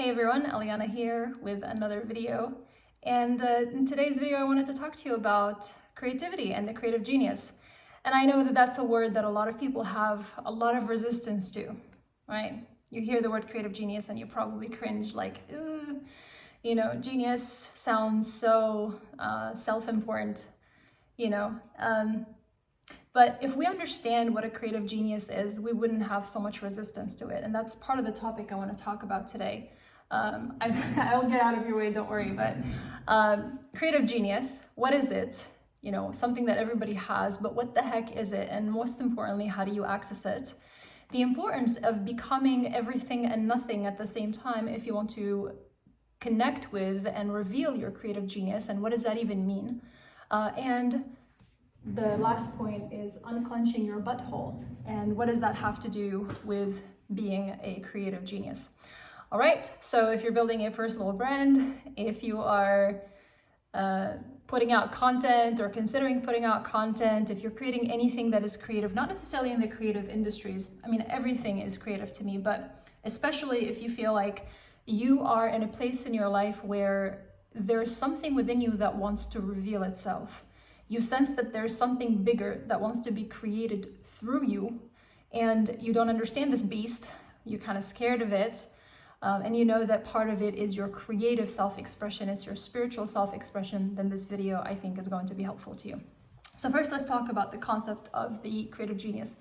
Hey everyone, Eliana here with another video. And in today's video, I wanted to talk to you about creativity and the creative genius. And I know that that's a word that a lot of people have a lot of resistance to, right? You hear the word creative genius and you probably cringe like, ooh, genius sounds so self-important, you know. But if we understand what a creative genius is, we wouldn't have so much resistance to it. And that's part of the topic I want to talk about today. I'll get out of your way, don't worry. But creative genius, what is it? Something that everybody has, but what the heck is it? And most importantly, how do you access it? The importance of becoming everything and nothing at the same time if you want to connect with and reveal your creative genius, and what does that even mean? And the last point is unclenching your butthole. And what does that have to do with being a creative genius? All right, so if you're building a personal brand, if you are putting out content or considering putting out content, if you're creating anything that is creative, not necessarily in the creative industries, I mean, everything is creative to me, but especially if you feel like you are in a place in your life where there's something within you that wants to reveal itself. You sense that there's something bigger that wants to be created through you, and you don't understand this beast, you're kind of scared of it, and you know that part of it is your creative self-expression, it's your spiritual self-expression, then this video I think is going to be helpful to you. So first, let's talk about the concept of the creative genius.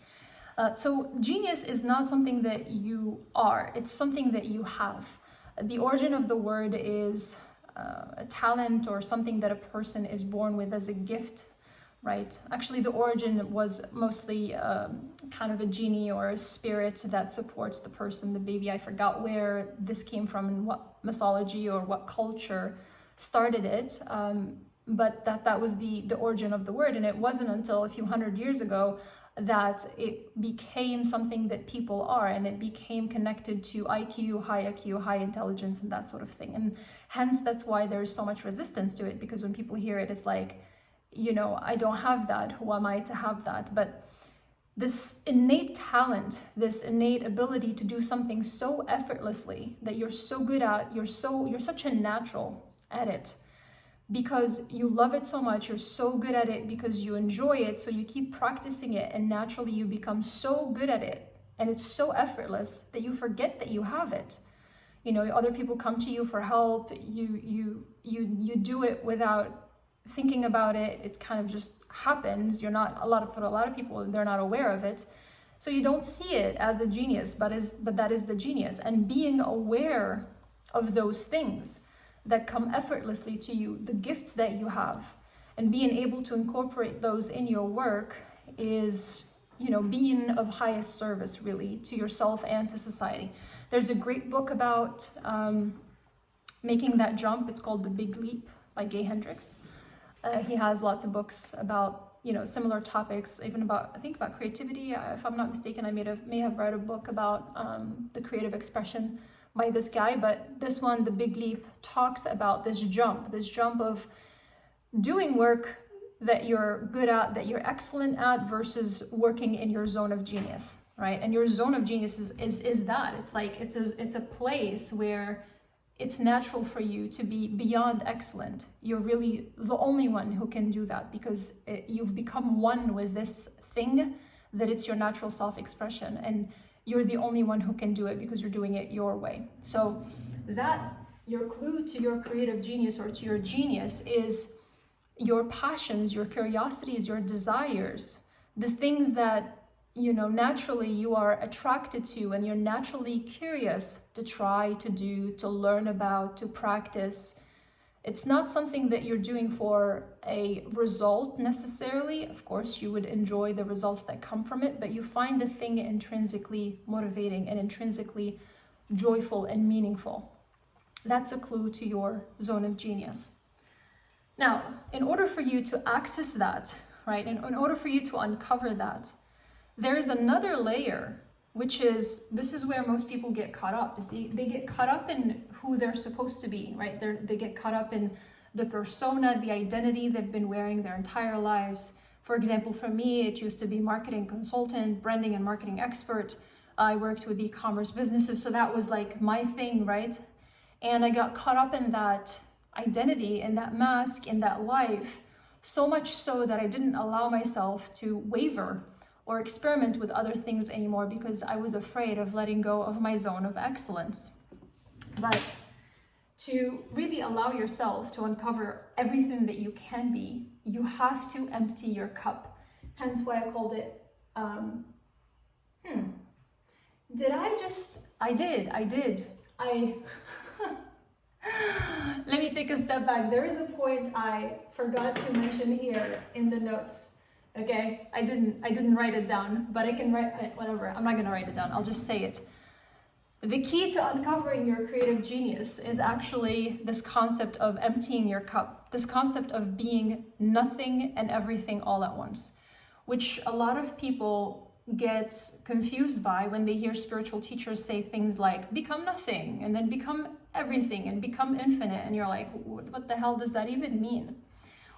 So genius is not something that you are, it's something that you have. The origin of the word is a talent or something that a person is born with as a gift, right? Actually, the origin was mostly kind of a genie or a spirit that supports the person, the baby. I forgot where this came from and what mythology or what culture started it, but that was the origin of the word. And it wasn't until a few hundred years ago that it became something that people are, and it became connected to IQ, high intelligence, and that sort of thing. And hence, that's why there's so much resistance to it, because when people hear it, it's like, I don't have that. Who am I to have that? But this innate talent, this innate ability to do something so effortlessly that you're so good at, you're such a natural at it, because you love it so much, you're so good at it because you enjoy it, so you keep practicing it, and naturally you become so good at it, and it's so effortless that you forget that you have it. Other people come to you for help, you do it without thinking about it, it kind of just happens. For a lot of people, they're not aware of it, so you don't see it as a genius, but that is the genius. And being aware of those things that come effortlessly to you, the gifts that you have, and being able to incorporate those in your work is, being of highest service really to yourself and to society. There's a great book about making that jump. It's called The Big Leap by Gay Hendricks. He has lots of books about, similar topics, even about creativity. If I'm not mistaken, I may have read a book about the creative expression by this guy, but this one, The Big Leap, talks about this jump of doing work that you're good at, that you're excellent at, versus working in your zone of genius, right? And your zone of genius is that. It's like, it's a place where it's natural for you to be beyond excellent. You're really the only one who can do that, because you've become one with this thing that it's your natural self-expression, and you're the only one who can do it because you're doing it your way. So that, your clue to your creative genius or to your genius is your passions, your curiosities, your desires, the things that, naturally you are attracted to, and you're naturally curious to try, to do, to learn about, to practice. It's not something that you're doing for a result necessarily. Of course, you would enjoy the results that come from it, but you find the thing intrinsically motivating and intrinsically joyful and meaningful. That's a clue to your zone of genius. Now, in order for you to access that, right, in order for you to uncover that, there is another layer, which is, this is where most people get caught up. They get caught up in who they're supposed to be, right? They get caught up in the persona, the identity they've been wearing their entire lives. For example, for me, it used to be marketing consultant, branding and marketing expert. I worked with e-commerce businesses, so that was like my thing, right? And I got caught up in that identity, in that mask, in that life, so much so that I didn't allow myself to waver or experiment with other things anymore because I was afraid of letting go of my zone of excellence. But to really allow yourself to uncover everything that you can be, you have to empty your cup. Hence why I called it, I did. Let me take a step back. There is a point I forgot to mention here in the notes. Okay, I didn't write it down, but I can write it, whatever. I'm not gonna write it down. I'll just say it. The key to uncovering your creative genius is actually this concept of emptying your cup, this concept of being nothing and everything all at once, which a lot of people get confused by when they hear spiritual teachers say things like become nothing and then become everything and become infinite, and you're like, what the hell does that even mean?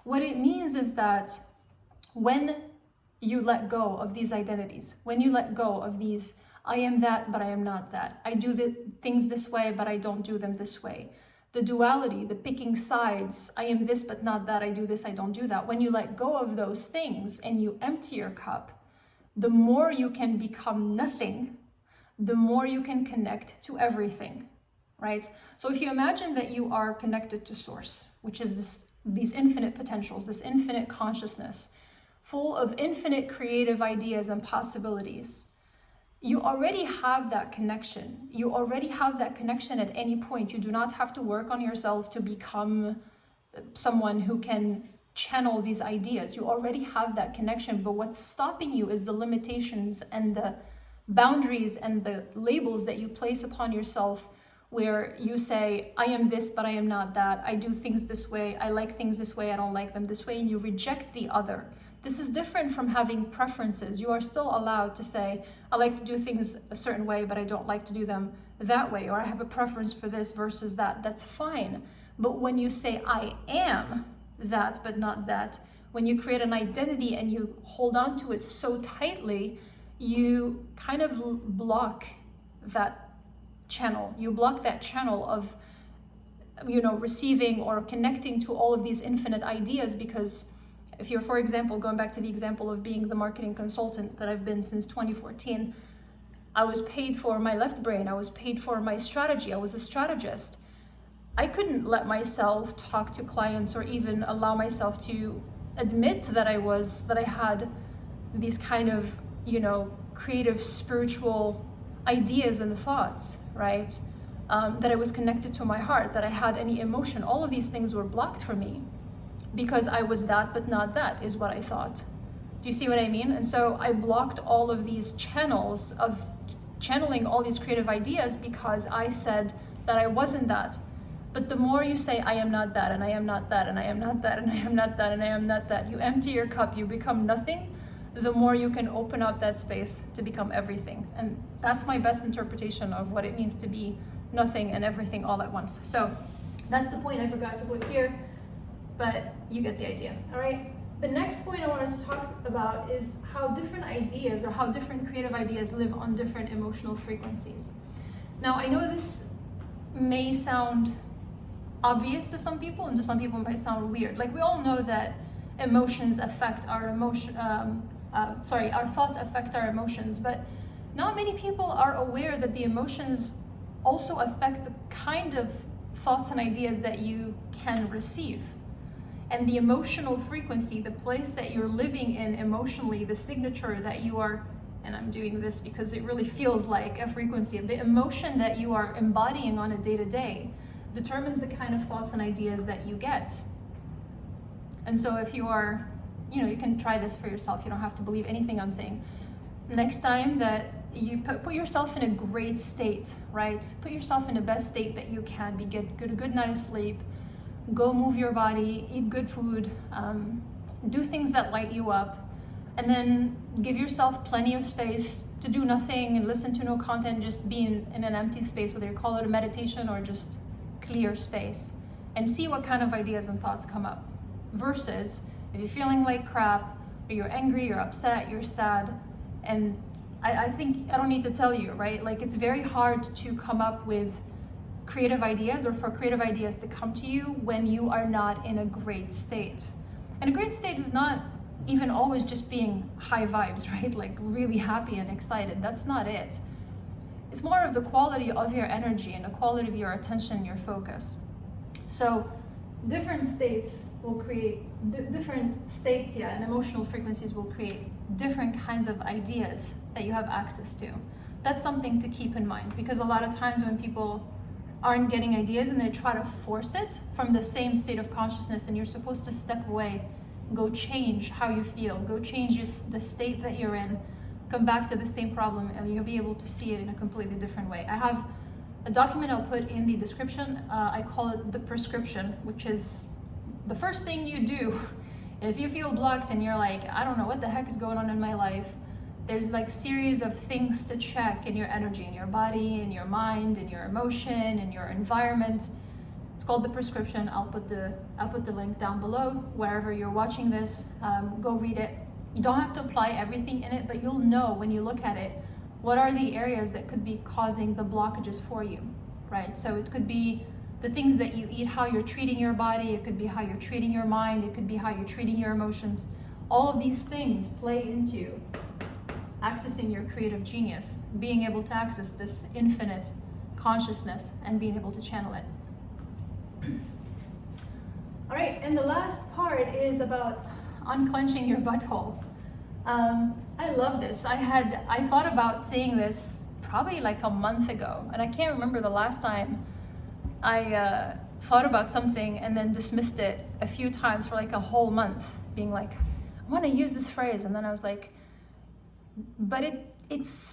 What it means is that when you let go of these identities, when you let go of these I am that but I am not that, I do the things this way but I don't do them this way, the duality, the picking sides, I am this but not that, I do this, I don't do that, when you let go of those things and you empty your cup, the more you can become nothing, the more you can connect to everything, right? So if you imagine that you are connected to source, which is these infinite potentials, this infinite consciousness, full of infinite creative ideas and possibilities, you already have that connection. You already have that connection at any point. You do not have to work on yourself to become someone who can channel these ideas. You already have that connection, but what's stopping you is the limitations and the boundaries and the labels that you place upon yourself, where you say, I am this, but I am not that. I do things this way. I like things this way. I don't like them this way. And you reject the other. This is different from having preferences. You are still allowed to say, I like to do things a certain way, but I don't like to do them that way. Or I have a preference for this versus that. That's fine. But when you say, I am that, but not that, when you create an identity and you hold on to it so tightly, you kind of block that channel. You block that channel of, receiving or connecting to all of these infinite ideas. Because if you're, for example, going back to the example of being the marketing consultant that I've been since 2014, I was paid for my left brain. I was paid for my strategy. I was a strategist. I couldn't let myself talk to clients or even allow myself to admit that I had these kind of, creative, spiritual ideas and thoughts, right? That I was connected to my heart, that I had any emotion. All of these things were blocked for me because I was that, but not that, is what I thought. Do you see what I mean? And so I blocked all of these channels of channeling all these creative ideas because I said that I wasn't that. But the more you say, I am not that, and I am not that, and I am not that, and I am not that, and I am not that, you empty your cup, you become nothing, the more you can open up that space to become everything. And that's my best interpretation of what it means to be nothing and everything all at once. So that's the point I forgot to put here, but you get the idea, all right? The next point I wanted to talk about is how different ideas or how different creative ideas live on different emotional frequencies. Now, I know this may sound obvious to some people, and to some people it might sound weird. Like, we all know that emotions affect our our thoughts affect our emotions, but not many people are aware that the emotions also affect the kind of thoughts and ideas that you can receive. And the emotional frequency, the place that you're living in emotionally, the signature that you are, and I'm doing this because it really feels like a frequency, the emotion that you are embodying on a day-to-day determines the kind of thoughts and ideas that you get. And so if you are, you can try this for yourself. You don't have to believe anything I'm saying. Next time that you put yourself in a great state, right? Put yourself in the best state that you can be. Get a good night of sleep. Go move your body, eat good food, do things that light you up, and then give yourself plenty of space to do nothing and listen to no content, just be in an empty space, whether you call it a meditation or just clear space, and see what kind of ideas and thoughts come up. Versus if you're feeling like crap, or you're angry, you're upset, you're sad, and I think I don't need to tell you, right? Like, it's very hard to come up with creative ideas or for creative ideas to come to you when you are not in a great state. And a great state is not even always just being high vibes, right? Like really happy and excited. That's not it. It's more of the quality of your energy and the quality of your attention and your focus. So different states will create, different states, and emotional frequencies will create different kinds of ideas that you have access to. That's something to keep in mind, because a lot of times when people aren't getting ideas and they try to force it from the same state of consciousness, and you're supposed to step away, go change how you feel, go change the state that you're in, come back to the same problem, and you'll be able to see it in a completely different way. I have a document I'll put in the description. I call it the prescription, which is the first thing you do if you feel blocked and you're like, I don't know what the heck is going on in my life. There's like series of things to check in your energy, in your body, in your mind, in your emotion, in your environment. It's called the prescription. I'll put the link down below wherever you're watching this. Go read it. You don't have to apply everything in it, but you'll know when you look at it what are the areas that could be causing the blockages for you, right? So it could be the things that you eat, how you're treating your body. It could be how you're treating your mind. It could be how you're treating your emotions. All of these things play into accessing your creative genius, being able to access this infinite consciousness and being able to channel it. All right, and the last part is about unclenching your butthole. I love this. I thought about saying this probably like a month ago, and I can't remember the last time I thought about something and then dismissed it a few times for like a whole month, being like, I want to use this phrase, and then I was like, but it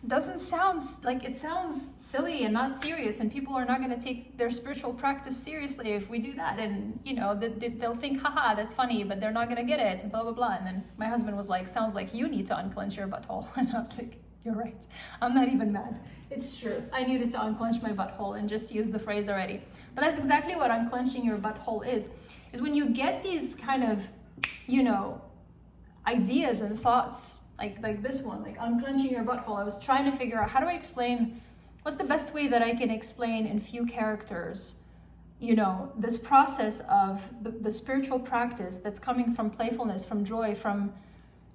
doesn't sound like, it sounds silly and not serious, and people are not going to take their spiritual practice seriously if we do that, and you know, they'll think, haha, that's funny, but they're not going to get it, and blah blah blah. And then my husband was like, sounds like you need to unclench your butthole. And I was like, you're right, I'm not even mad, it's true, I needed to unclench my butthole and just use the phrase already. But that's exactly what unclenching your butthole is when you get these kind of, you know, ideas and thoughts like this one, like unclenching your butthole. I was trying to figure out, how do I explain, what's the best way that I can explain in few characters, you know, this process of the spiritual practice that's coming from playfulness, from joy, from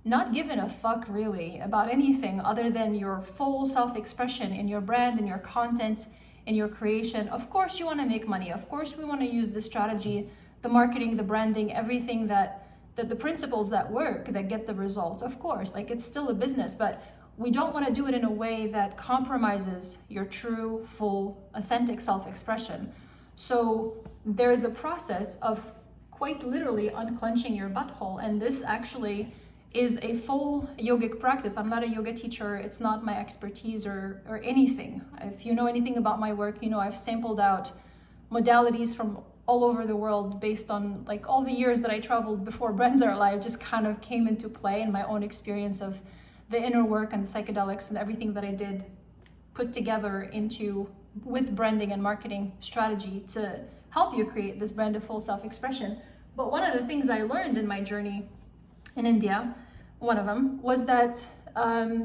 not giving a fuck really about anything other than your full self-expression in your brand, in your content, in your creation. Of course you want to make money. Of course we want to use the strategy, the marketing, the branding, everything that the principles that work, that get the results. Of course, like it's still a business, but we don't want to do it in a way that compromises your true, full, authentic self-expression. So there is a process of quite literally unclenching your butthole, and this actually is a full yogic practice. I'm not a yoga teacher. It's not my expertise or anything. If you know anything about my work, you know I've sampled out modalities from all over the world based on like all the years that I traveled before Brands Are Alive, just kind of came into play in my own experience of the inner work and the psychedelics and everything that I did put together into with branding and marketing strategy to help you create this brand of full self-expression. But one of the things I learned in my journey in India, one of them was that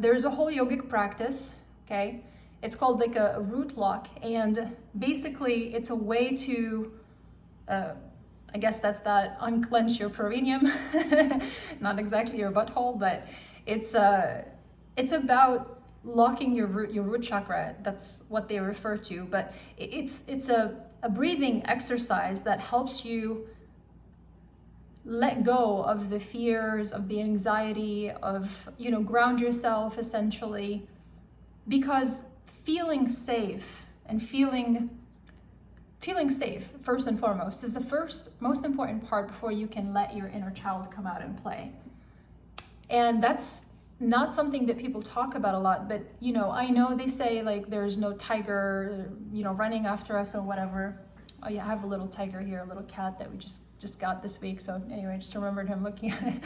there's a whole yogic practice, okay? It's called like a root lock, and basically it's a way to I guess that's that unclench your perineum, not exactly your butthole, but it's about locking your root chakra. That's what they refer to, but it's a breathing exercise that helps you let go of the fears, of the anxiety, of, you know, ground yourself essentially, because feeling safe and feeling safe, first and foremost, is the first most important part before you can let your inner child come out and play. And that's not something that people talk about a lot, but, you know, I know they say like there's no tiger, you know, running after us or whatever. Oh yeah, I have a little tiger here, a little cat that we just got this week. So anyway, I just remembered him looking at him.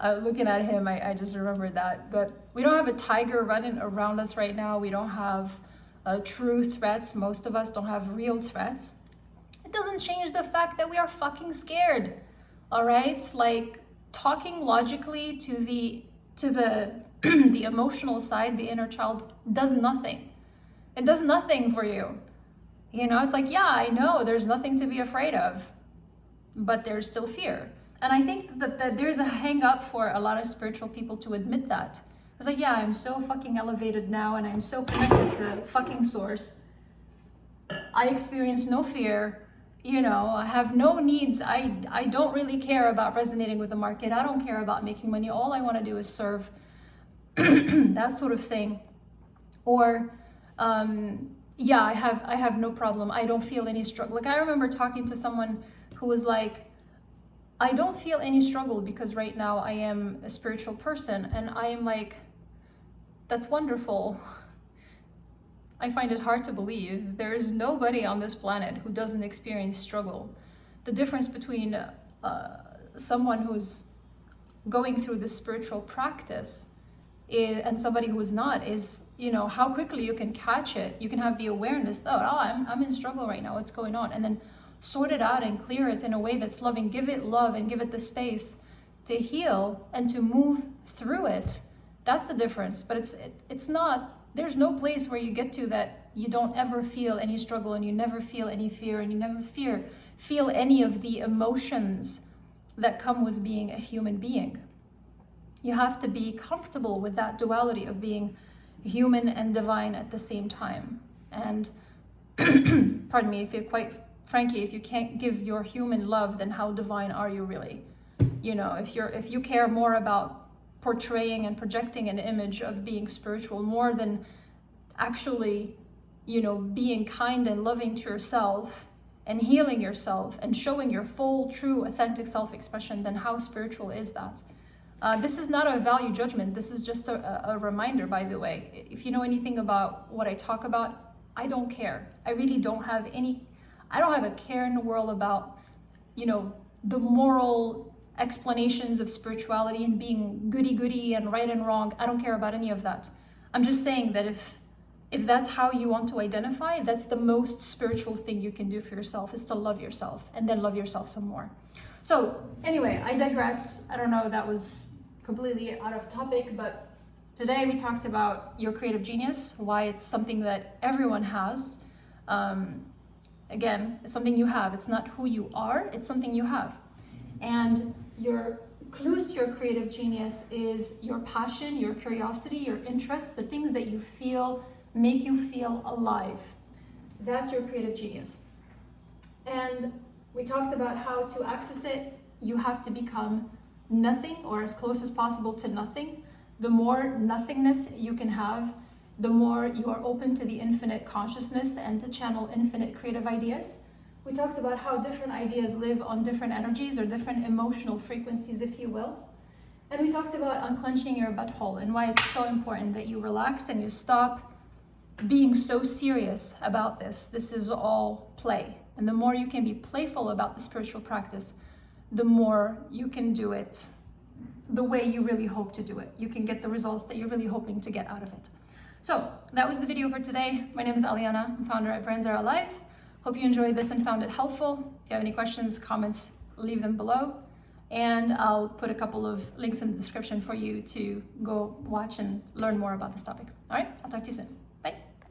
I just remembered that. But we don't have a tiger running around us right now. We don't have true threats. Most of us don't have real threats. It doesn't change the fact that we are fucking scared. All right, like talking logically to the the emotional side, the inner child, does nothing. It does nothing for you. You know, it's like, yeah, I know there's nothing to be afraid of, but there's still fear. And I think that there's a hang up for a lot of spiritual people to admit that. It's like, yeah, I'm so fucking elevated now and I'm so connected to fucking source. I experience no fear, you know, I have no needs. I don't really care about resonating with the market. I don't care about making money. All I want to do is serve, that sort of thing. Or, yeah, I have no problem. I don't feel any struggle. Like, I remember talking to someone who was like, I don't feel any struggle because right now I am a spiritual person. And I am like, that's wonderful. I find it hard to believe. There is nobody on this planet who doesn't experience struggle. The difference between someone who's going through this spiritual practice and somebody who is not is, you know, how quickly you can catch it. You can have the awareness, I'm in struggle right now, what's going on? And then sort it out and clear it in a way that's loving. Give it love and give it the space to heal and to move through it. That's the difference. But it's not, there's no place where you get to that you don't ever feel any struggle and you never feel any fear and you never feel any of the emotions that come with being a human being. You have to be comfortable with that duality of being human and divine at the same time. And pardon me, if you can't give your human love, then how divine are you really? You know, if you care more about portraying and projecting an image of being spiritual more than actually, you know, being kind and loving to yourself and healing yourself and showing your full, true, authentic self-expression, then how spiritual is that? This is not a value judgment. This is just a reminder, by the way. If you know anything about what I talk about, I don't care. I really don't have I don't have a care in the world about, you know, the moral explanations of spirituality and being goody-goody and right and wrong. I don't care about any of that. I'm just saying that if that's how you want to identify, that's the most spiritual thing you can do for yourself, is to love yourself and then love yourself some more. So anyway, I digress. I don't know, that was completely out of topic, but today we talked about your creative genius, why it's something that everyone has. Again, it's something you have. It's not who you are, it's something you have. And your clues to your creative genius is your passion, your curiosity, your interest, the things that you feel make you feel alive. That's your creative genius. And we talked about how to access it. You have to become nothing, or as close as possible to nothing. The more nothingness you can have, the more you are open to the infinite consciousness and to channel infinite creative ideas. We talked about how different ideas live on different energies or different emotional frequencies, if you will. And we talked about unclenching your butthole and why it's so important that you relax and you stop being so serious about this. This is all play. And the more you can be playful about the spiritual practice, the more you can do it the way you really hope to do it. You can get the results that you're really hoping to get out of it. So that was the video for today. My name is Aliana. I'm founder at Brands Are Alive. Hope you enjoyed this and found it helpful. If you have any questions, comments, leave them below. And I'll put a couple of links in the description for you to go watch and learn more about this topic. All right, I'll talk to you soon.